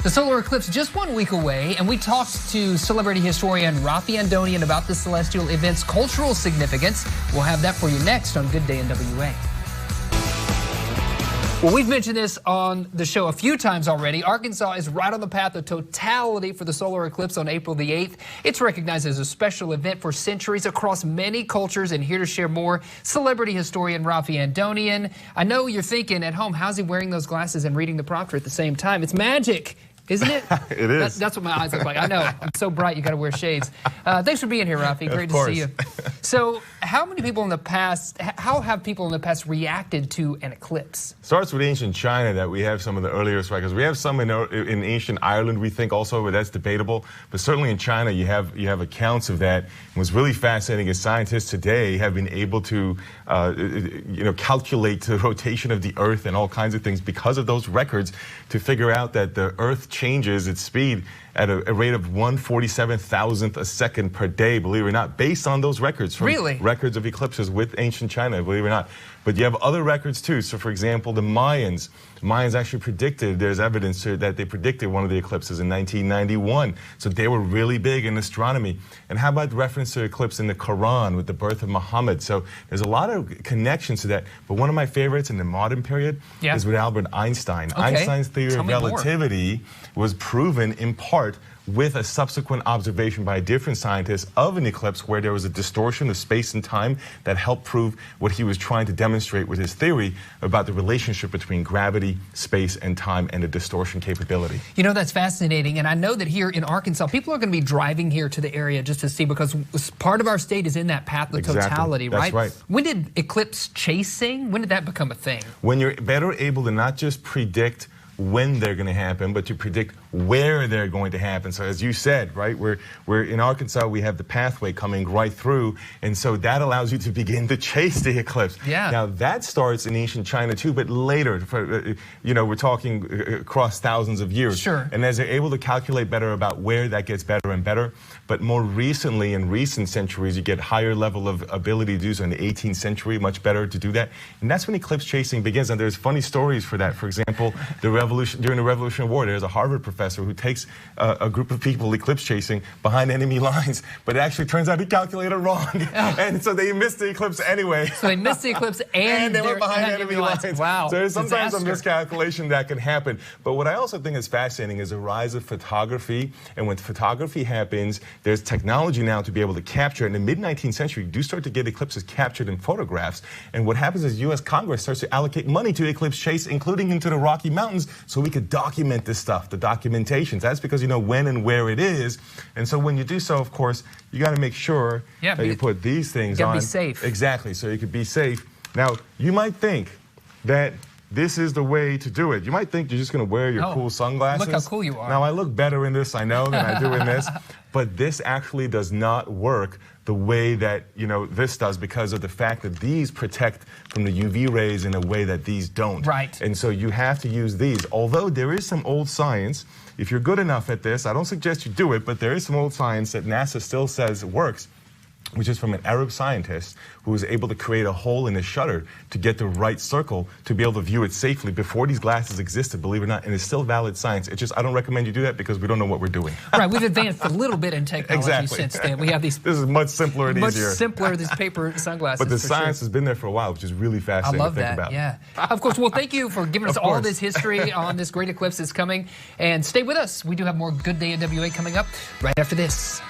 The solar eclipse just 1 week away, and we talked to celebrity historian Raffi Andonian about the celestial event's cultural significance. We'll have that for you next on Good Day NWA. Well, we've mentioned this on the show a few times already. Arkansas is right on the path of totality for the solar eclipse on April the 8th. It's recognized as a special event for centuries across many cultures, and here to share more, celebrity historian Raffi Andonian. I know you're thinking at home, how's he wearing those glasses and reading the prompter at the same time? It's magic. Isn't it? It is. That's what my eyes look like. I know. I'm so bright, you got to wear shades. Thanks for being here, Raffi. Great to see you. So, how have people in the past reacted to an eclipse? Starts with ancient China that we have some of the earliest records. We have some in ancient Ireland, we think also, but that's debatable. But certainly in China, you have accounts of that. And what's really fascinating is scientists today have been able to, calculate the rotation of the Earth and all kinds of things because of those records to figure out that the Earth changes its speed at a rate of 1/47,000th a second per day, believe it or not, based on those records from records of eclipses with ancient China, believe it or not. But you have other records too. So for example, the Mayans actually predicted, there's evidence that they predicted one of the eclipses in 1991. So they were really big in astronomy. And how about the reference to eclipse in the Quran with the birth of Muhammad? So there's a lot of connections to that. But one of my favorites in the modern period is with Albert Einstein. Einstein's theory of relativity was proven in part with a subsequent observation by a different scientist of an eclipse where there was a distortion of space and time that helped prove what he was trying to demonstrate with his theory about the relationship between gravity, space, and time and the distortion capability. You know, that's fascinating. And I know that here in Arkansas, people are going to be driving here to the area just to see, because part of our state is in that path of totality, right? That's right. When did eclipse chasing, when did that become a thing? When you're better able to not just predict when they're going to happen, but to predict where they're going to happen. So as you said, right, we're in Arkansas, we have the pathway coming right through, and so that allows you to begin to chase the eclipse. Yeah. Now that starts in ancient China too, but later, we're talking across thousands of years. Sure. And as they're able to calculate better about where, that gets better and better. But more recently, in recent centuries, you get higher level of ability to do so. In the 18th century, much better to do that. And that's when eclipse chasing begins. And there's funny stories for that. For example, during the Revolutionary War, there's a Harvard professor who takes a group of people eclipse chasing behind enemy lines, but it actually turns out he calculated wrong. And so they missed the eclipse anyway. So they missed the eclipse and they were behind enemy lines. Wow. So there's sometimes a miscalculation that can happen. But what I also think is fascinating is the rise of photography. And when photography happens, there's technology now to be able to capture. In the mid-19th century, you do start to get eclipses captured in photographs. And what happens is U.S. Congress starts to allocate money to eclipse chase, including into the Rocky Mountains, so we could document this stuff, the documentations. That's because you know when and where it is. And so when you do so, of course, you got to make sure that you put these things on. You got to be safe. Exactly, so you could be safe. Now, you might think that this is the way to do it. You might think you're just going to wear your cool sunglasses. Look how cool you are. Now, I look better in this, I know, than I do in this. But this actually does not work the way that, this does, because of the fact that these protect from the UV rays in a way that these don't. Right. And so you have to use these. Although there is some old science, if you're good enough at this, I don't suggest you do it, but there is some old science that NASA still says works, which is from an Arab scientist who was able to create a hole in the shutter to get the right circle to be able to view it safely before these glasses existed, believe it or not, and it's still valid science. It's just, I don't recommend you do that because we don't know what we're doing. Right, we've advanced a little bit in technology since then. We have these. This is much simpler and easier. Much simpler, these paper sunglasses. But the science has been there for a while, which is really fascinating to think about. Yeah. Of course, well, thank you for giving us all this history on this great eclipse that's coming. And stay with us. We do have more Good Day NWA coming up right after this.